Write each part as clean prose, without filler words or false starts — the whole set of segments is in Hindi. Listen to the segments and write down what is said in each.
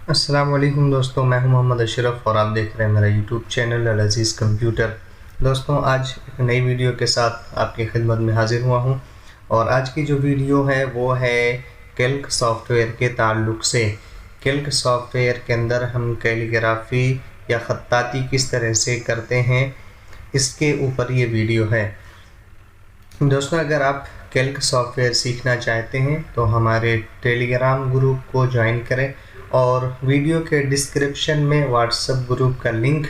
अस्सलाम वालेकुम दोस्तों, मैं हूं मोहम्मद अशरफ और आप देख रहे हैं मेरा यूट्यूब चैनल अल अज़ीज़ कंप्यूटर। दोस्तों, आज एक नई वीडियो के साथ आपकी खिदमत में हाज़िर हुआ हूं और आज की जो वीडियो है वो है कैल्क सॉफ्टवेयर के ताल्लुक़ से। कैल्क सॉफ्टवेयर के अंदर हम कैलीग्राफी या ख़त्ताती किस तरह से करते हैं, इसके ऊपर ये वीडियो है। दोस्तों, अगर आप कैल्क सॉफ्टवेयर सीखना चाहते हैं तो हमारे टेलीग्राम ग्रुप को ज्वाइन करें और वीडियो के डिस्क्रिप्शन में व्हाट्सएप ग्रुप का लिंक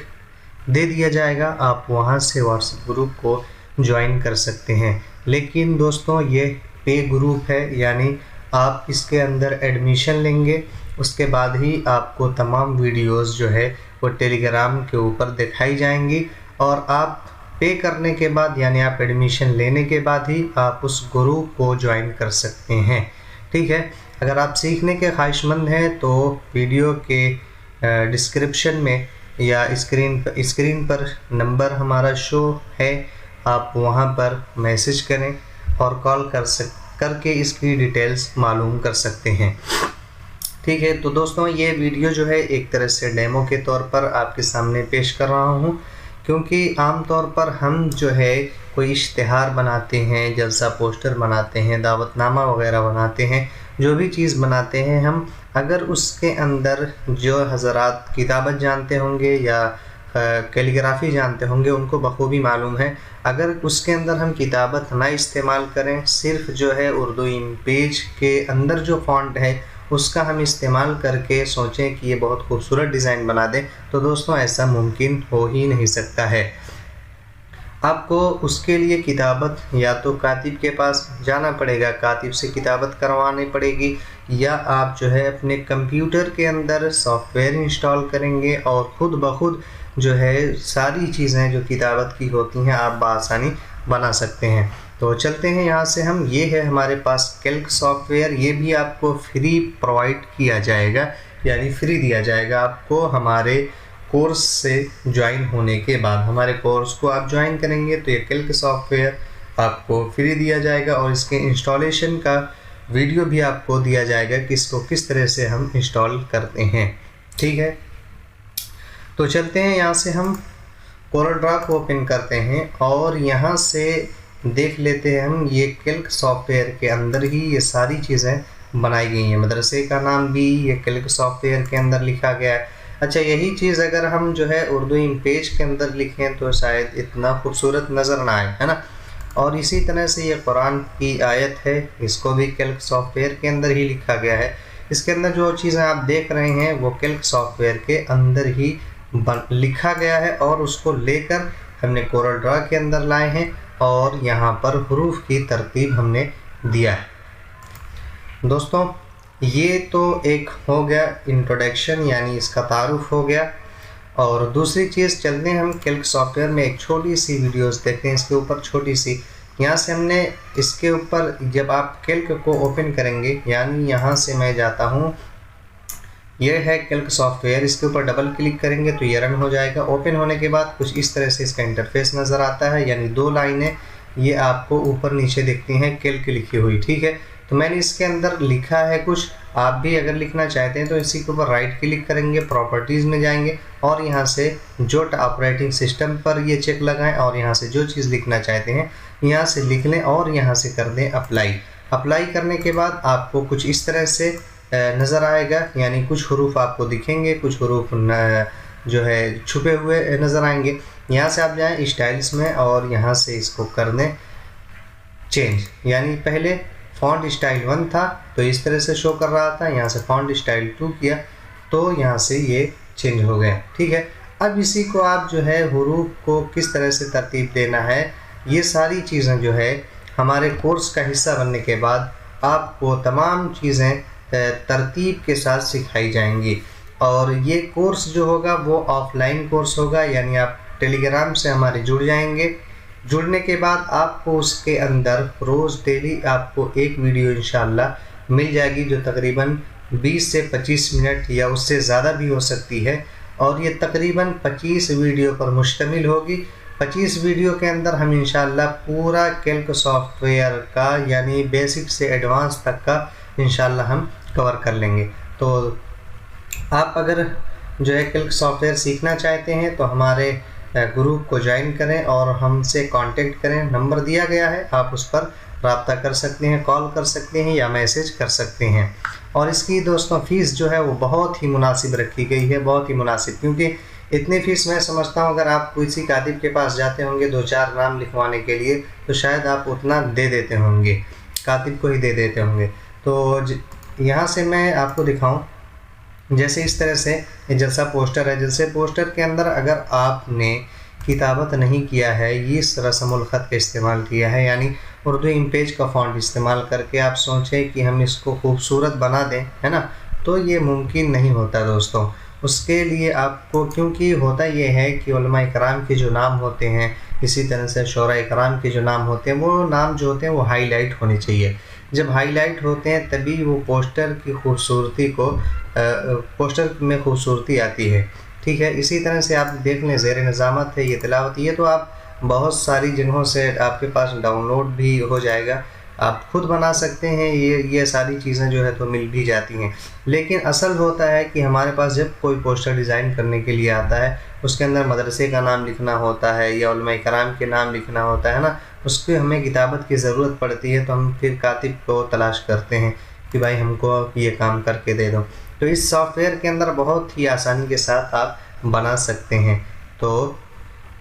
दे दिया जाएगा। आप वहां से व्हाट्सएप ग्रुप को ज्वाइन कर सकते हैं। लेकिन दोस्तों, ये पे ग्रुप है, यानी आप इसके अंदर एडमिशन लेंगे, उसके बाद ही आपको तमाम वीडियोस जो है वो टेलीग्राम के ऊपर दिखाई जाएंगी और आप पे करने के बाद, यानी आप एडमिशन लेने के बाद ही आप उस ग्रुप को ज्वाइन कर सकते हैं। ठीक है, अगर आप सीखने के ख्वाहिशमंद हैं तो वीडियो के डिस्क्रिप्शन में या स्क्रीन पर नंबर हमारा शो है, आप वहां पर मैसेज करें और कॉल करके इसकी डिटेल्स मालूम कर सकते हैं। ठीक है, तो दोस्तों, ये वीडियो जो है एक तरह से डेमो के तौर पर आपके सामने पेश कर रहा हूँ, क्योंकि आम तौर पर हम जो है कोई इश्तिहार बनाते हैं, जलसा पोस्टर बनाते हैं, दावतनामा वगैरह बनाते हैं, जो भी चीज़ बनाते हैं हम, अगर उसके अंदर जो हज़रात किताबत जानते होंगे या कैलीग्राफी जानते होंगे उनको बखूबी मालूम है, अगर उसके अंदर हम किताबत ना इस्तेमाल करें, सिर्फ जो है उर्दू पेज के अंदर जो फ़ॉन्ट है उसका हम इस्तेमाल करके सोचें कि ये बहुत खूबसूरत डिज़ाइन बना दें, तो दोस्तों ऐसा मुमकिन हो ही नहीं सकता है। आपको उसके लिए किताबत या तो कातिब के पास जाना पड़ेगा, कातिब से किताबत करवानी पड़ेगी, या आप जो है अपने कंप्यूटर के अंदर सॉफ्टवेयर इंस्टॉल करेंगे और ख़ुद ब खुद जो है सारी चीज़ें जो किताबत की होती हैं आप बआसानी बना सकते हैं। तो चलते हैं यहाँ से हम। ये है हमारे पास कैल्क सॉफ्टवेयर, ये भी आपको फ्री प्रोवाइड किया जाएगा, यानी फ्री दिया जाएगा आपको हमारे कोर्स से ज्वाइन होने के बाद। हमारे कोर्स को आप ज्वाइन करेंगे तो ये कैल्क सॉफ्टवेयर आपको फ्री दिया जाएगा और इसके इंस्टॉलेशन का वीडियो भी आपको दिया जाएगा कि इसको किस तरह से हम इंस्टॉल करते हैं। ठीक है, तो चलते हैं यहाँ से हम कोरल ड्रा को ओपन करते हैं और यहाँ से देख लेते हैं हम ये कैल्क सॉफ्टवेयर के अंदर ही ये सारी चीज़ें बनाई गई हैं। मदरसे का नाम भी ये कैल्क सॉफ्टवेयर के अंदर लिखा गया है। अच्छा, यही चीज़ अगर हम जो है उर्दू पेज के अंदर लिखें तो शायद इतना खूबसूरत नज़र ना आए, है ना। और इसी तरह से ये कुरान की आयत है, इसको भी कैल्क सॉफ्टवेयर के अंदर ही लिखा गया है। इसके अंदर जो चीज़ें आप देख रहे हैं वो कैल्क सॉफ्टवेयर के अंदर ही लिखा गया है और उसको लेकर हमने कोरल ड्रा के अंदर लाए हैं और यहाँ पर हुरूफ की तरतीब हमने दिया है। दोस्तों, ये तो एक हो गया इंट्रोडक्शन, यानी इसका तारुफ हो गया। और दूसरी चीज़, चलते हैं हम कैल्क सॉफ्टवेयर में एक छोटी सी वीडियोस देखते हैं इसके ऊपर। छोटी सी यहाँ से हमने इसके ऊपर, जब आप कैल्क को ओपन करेंगे, यानी यहाँ से मैं जाता हूँ, ये है कैल्क सॉफ्टवेयर, इसके ऊपर डबल क्लिक करेंगे तो ये रन हो जाएगा। ओपन होने के बाद कुछ इस तरह से इसका इंटरफेस नज़र आता है, यानी दो लाइनें ये आपको ऊपर नीचे दिखती हैं कैल्क लिखी हुई। ठीक है, तो मैंने इसके अंदर लिखा है कुछ, आप भी अगर लिखना चाहते हैं तो इसी के ऊपर राइट क्लिक करेंगे, प्रॉपर्टीज़ में जाएंगे और यहाँ से जोट ऑपरेटिंग सिस्टम पर ये चेक लगाएं और यहाँ से जो चीज़ लिखना चाहते हैं यहाँ से लिख लें और यहाँ से कर दें अप्लाई। अप्लाई करने के बाद आपको कुछ इस तरह से नज़र आएगा, यानी कुछ हरूफ आपको दिखेंगे, कुछ हरूफ जो है छुपे हुए नज़र आएंगे। यहाँ से आप जाएं स्टाइल्स में और यहाँ से इसको कर दें चेंज, यानी पहले फ़ॉन्ट स्टाइल 1 था तो इस तरह से शो कर रहा था, यहाँ से फ़ॉन्ट स्टाइल 2 किया तो यहाँ से ये चेंज हो गया। ठीक है, अब इसी को आप जो है हरूफ को किस तरह से तरतीब देना है, ये सारी चीज़ें जो है हमारे कोर्स का हिस्सा बनने के बाद आपको तमाम चीज़ें तरतीब के साथ सिखाई जाएंगी। और ये कोर्स जो होगा वो ऑफलाइन कोर्स होगा, यानी आप टेलीग्राम से हमारे जुड़ जाएंगे। जुड़ने के बाद आपको उसके अंदर रोज़ डेली आपको एक वीडियो इंशाल्लाह मिल जाएगी जो तकरीबन 20 से 25 मिनट या उससे ज़्यादा भी हो सकती है, और ये तकरीबन 25 वीडियो पर मुश्तमिल होगी। 25 वीडियो के अंदर हम इंशाल्लाह पूरा कैल्क सॉफ्टवेयर का, यानी बेसिक से एडवांस तक का इंशाल्लाह हम कवर कर लेंगे। तो आप अगर जो है क्लिक सॉफ्टवेयर सीखना चाहते हैं तो हमारे ग्रुप को ज्वाइन करें और हमसे कांटेक्ट करें। नंबर दिया गया है, आप उस पर रब्ता कर सकते हैं, कॉल कर सकते हैं या मैसेज कर सकते हैं। और इसकी दोस्तों फ़ीस जो है वो बहुत ही मुनासिब रखी गई है, बहुत ही मुनासिब, क्योंकि इतनी फ़ीस मैं समझता हूँ अगर आप किसी कातिब के पास जाते होंगे 2-4 नाम लिखवाने के लिए तो शायद आप उतना दे देते होंगे, कातिब को ही दे देते होंगे। तो यहाँ से मैं आपको दिखाऊँ, जैसे इस तरह से जलसा पोस्टर है। जलसे पोस्टर के अंदर अगर आपने किताबत नहीं किया है, ये रस्मुल ख़त का इस्तेमाल किया है, यानी उर्दू इमेज का फ़ॉन्ट इस्तेमाल करके आप सोचें कि हम इसको खूबसूरत बना दें, है ना, तो ये मुमकिन नहीं होता दोस्तों। उसके लिए आपको, क्योंकि होता ये है कि उलमा कराम के जो नाम होते हैं, इसी तरह से शोरा कराम के जो नाम होते हैं, वो नाम जो होते हैं वो हाईलाइट होने चाहिए। जब हाईलाइट होते हैं तभी वो पोस्टर की खूबसूरती को पोस्टर में खूबसूरती आती है। ठीक है, इसी तरह से आप देख लें, ज़ेर निज़ामत है ये तिलावत, ये तो आप बहुत सारी जगहों से आपके पास डाउनलोड भी हो जाएगा, आप खुद बना सकते हैं। ये सारी चीज़ें जो है तो मिल भी जाती हैं। लेकिन असल होता है कि हमारे पास जब कोई पोस्टर डिज़ाइन करने के लिए आता है, उसके अंदर मदरसे का नाम लिखना होता है या उलमा कराम के नाम लिखना होता है ना, उसकी हमें किताबत की ज़रूरत पड़ती है। तो हम फिर कातिब को तलाश करते हैं कि भाई हमको ये काम करके दे दो। तो इस सॉफ्टवेयर के अंदर बहुत ही आसानी के साथ आप बना सकते हैं। तो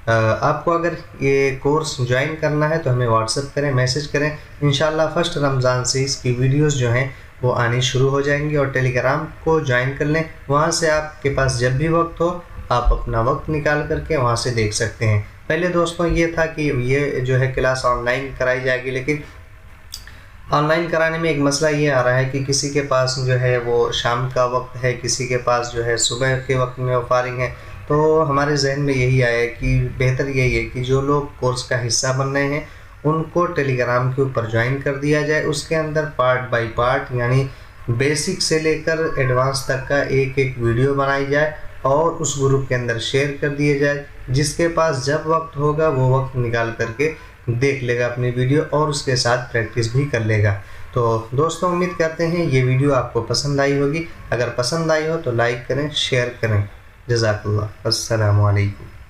आपको अगर ये कोर्स ज्वाइन करना है तो हमें व्हाट्सएप करें, मैसेज करें। इंशाल्लाह फर्स्ट रमज़ान से इसकी वीडियोस जो हैं वो आनी शुरू हो जाएंगी। और टेलीग्राम को ज्वाइन कर लें, वहाँ से आपके पास जब भी वक्त हो आप अपना वक्त निकाल करके वहाँ से देख सकते हैं। पहले दोस्तों ये था कि ये जो है क्लास ऑनलाइन कराई जाएगी, लेकिन ऑनलाइन कराने में एक मसला ये आ रहा है कि किसी के पास जो है वो शाम का वक्त है, किसी के पास जो है सुबह के वक्त में वो फारिग है। तो हमारे जहन में यही आया कि बेहतर यही है कि जो लोग कोर्स का हिस्सा बन रहे हैं उनको टेलीग्राम के ऊपर ज्वाइन कर दिया जाए। उसके अंदर पार्ट बाय पार्ट, यानी बेसिक से लेकर एडवांस तक का एक एक वीडियो बनाई जाए और उस ग्रुप के अंदर शेयर कर दिए जाए। जिसके पास जब वक्त होगा वो वक्त निकाल करके देख लेगा अपनी वीडियो और उसके साथ प्रैक्टिस भी कर लेगा। तो दोस्तों उम्मीद करते हैं ये वीडियो आपको पसंद आई होगी। अगर पसंद आई हो तो लाइक करें, शेयर करें। जज़ाकल्लाह, अस्सलामु अलैकुम।